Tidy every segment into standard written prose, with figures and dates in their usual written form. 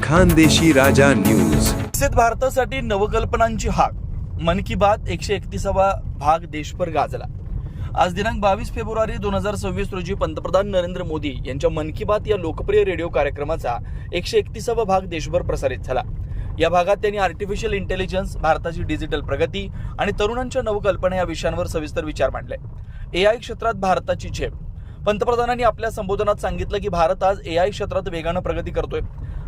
खानदेशी राजा news. विकसित भारतासाठी नवकल्पनांची हाक। मन की बात 131वा भाग देशभर गाजला। आज दिनांक 22 फेब्रुवारी 2026 रोजी पंतप्रधान नरेंद्र मोदी यांच्या मन की बात या लोकप्रिय रेडिओ कार्यक्रमाचा 131वा भाग देशभर प्रसारित झाला। या भागात त्यांनी आर्टिफिशियल इंटेलिजन्स, भारताची डिजिटल प्रगती आणि तरुणांच्या नवकल्पना या विषयांवर सविस्तर विचार मांडले। एआय क्षेत्रात भारताची झेप। पंतप्रधानांनी आपल्या संबोधनात सांगितलं की भारत आज एआय क्षेत्रात वेगानं प्रगती करतोय।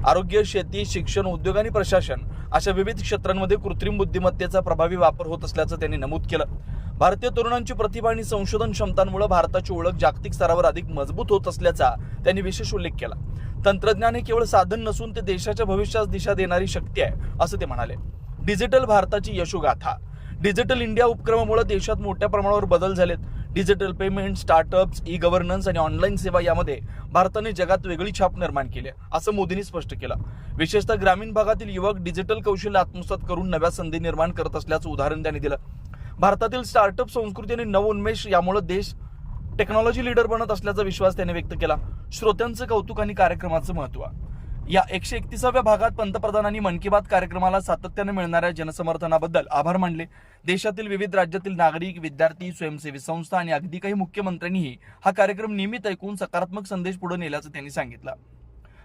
आरोग्य, शेती, शिक्षण, उद्योग आणि प्रशासन अशा विविध क्षेत्रांमध्ये कृत्रिम बुद्धिमत्तेचा प्रभावी वापर होत असल्याचं त्यांनी नमूद केलं। भारतीय तरुणांची प्रतिभा आणि संशोधन क्षमतांमुळे भारताची ओळख जागतिक स्तरावर अधिक मजबूत होत असल्याचा त्यांनी विशेष उल्लेख केला। तंत्रज्ञान हे केवळ साधन नसून ते देशाच्या भविष्यास दिशा देणारी शक्ती आहे असं ते म्हणाले। डिजिटल भारताची यशोगाथा। डिजिटल इंडिया उपक्रमामुळे देशात मोठ्या प्रमाणावर बदल झालेत। Digital payment, startups, e governance आणि ऑनलाईन सेवा यामध्ये भारताने जगात वेगळी छाप निर्माण केली असं मोदींनी स्पष्ट केलं। विशेषतः ग्रामीण भागातील युवक डिजिटल कौशल्य आत्मसात करून नव्या संधी निर्माण करत असल्याचं उदाहरण त्यांनी दिलं। भारतातील स्टार्टअप संस्कृती आणि नवोन्मेष यामुळे देश टेक्नॉलॉजी लीडर बनत असल्याचा विश्वास त्यांनी व्यक्त केला। श्रोत्यांचं कौतुक आणि कार्यक्रमाचं महत्त्व। या 131व्या भागात पंतप्रधानांनी मन की बात कार्यक्रमाला सातत्याने मिळणाऱ्या जनसमर्थनाबद्दल आभार मानले। देशातील विविध राज्यातील नागरिक, विद्यार्थी, स्वयंसेवी संस्था आणि अगदी काही मुख्यमंत्र्यांनीही हा कार्यक्रम नियमित ऐकून सकारात्मक संदेश पुढे नेल्याचं त्यांनी सांगितलं।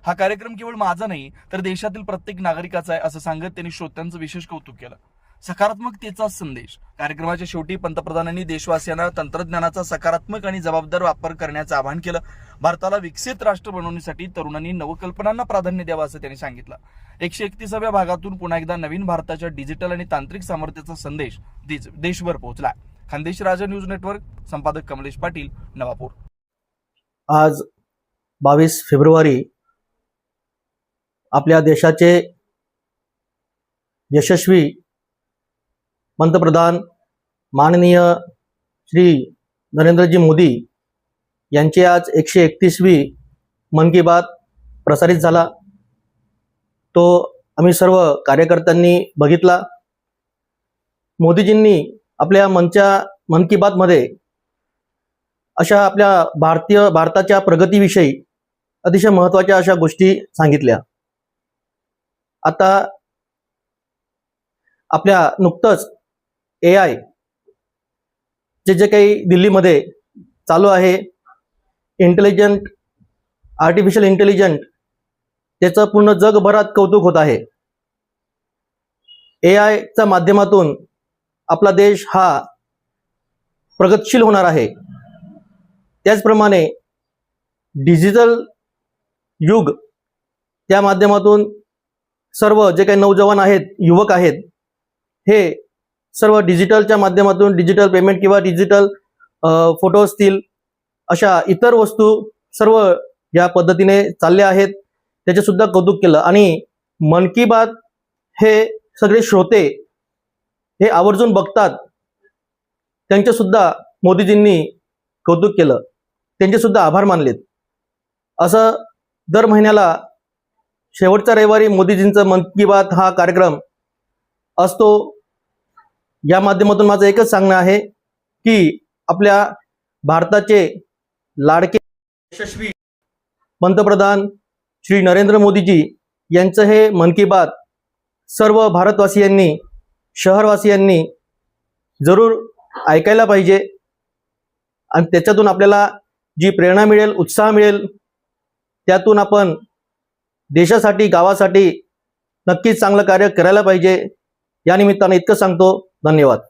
हा कार्यक्रम केवळ माझा नाही तर देशातील प्रत्येक नागरिकाचा आहे असं सांगत त्यांनी श्रोत्यांचं विशेष कौतुक केलं। सकारात्मकतेचा संदेश। कार्यक्रमाच्या शेवटी पंतप्रधानांनी देशवासियांना तंत्रज्ञानाचा सकारात्मक आणि जबाबदार वापर करण्याचं आवाहन केलं। भारताला विकसित राष्ट्र बनवण्यासाठी तरुणांनी नवकल्पनांना प्राधान्य द्यावं असं त्यांनी सांगितलं। 131व्या भागातून पुन्हा एकदा नवीन भारताच्या डिजिटल आणि तांत्रिक सामर्थ्याचा संदेश देशभर पोहोचला। खानदेशी राजा न्यूज नेटवर्क, संपादक कमलेश पाटील, नवापूर। आज 22 फेब्रुवारी आपल्या देशाचे यशस्वी पंतप्रधान माननीय श्री नरेंद्रजी मोदी यांची आज 131वी मन की बात प्रसारित झाला। तो आम्ही सर्व कार्यकर्त्यांनी बघितला। मोदीजींनी आपल्या मन की बात मध्ये अशा आपल्या भारताच्या प्रगतीविषयी अतिशय महत्त्वाच्या अशा गोष्टी सांगितल्या। आता आपल्या नुकतंच एआय जे काही दिल्लीमध्ये चालू आहे, आर्टिफिशियल इंटेलिजंट, त्याचं पूर्ण जगभरात कौतुक होत आहे। एआयच्या माध्यमातून आपला देश हा प्रगतशील होणार आहे। त्याचप्रमाणे डिजिटल युग, त्या माध्यमातून सर्व जे काही नौजवान आहेत, युवक आहेत, हे सर्व डिजिटलच्या माध्यमातून डिजिटल पेमेंट किंवा डिजिटल फोटो असतील, अशा इतर वस्तू सर्व या पद्धतीने चालल्या आहेत। त्याचे सुद्धा कौतुक केलं आणि मन की बात हे सगळे श्रोते हे आवर्जून बघतात, त्यांचे सुद्धा मोदीजींनी कौतुक केलं, त्यांचे सुद्धा आभार मानलेत। असं दर महिन्याला शेवटच्या रविवारी मोदीजींचा मन की बात हा कार्यक्रम असतो। या माध्यमातून माझं एकच सांगणं आहे की आपल्या भारताचे लाडके यशस्वी पंतप्रधान श्री नरेंद्र मोदीजी यांचं हे मन की बात सर्व भारतवासियांनी, शहरवासियांनी जरूर ऐकायला पाहिजे आणि त्याच्यातून आपल्याला जी प्रेरणा मिळेल, उत्साह मिळेल, त्यातून आपण देशासाठी, गावासाठी नक्कीच चांगलं कार्य करायला पाहिजे। या निमित्ताने इतकं सांगतो। धन्यवाद।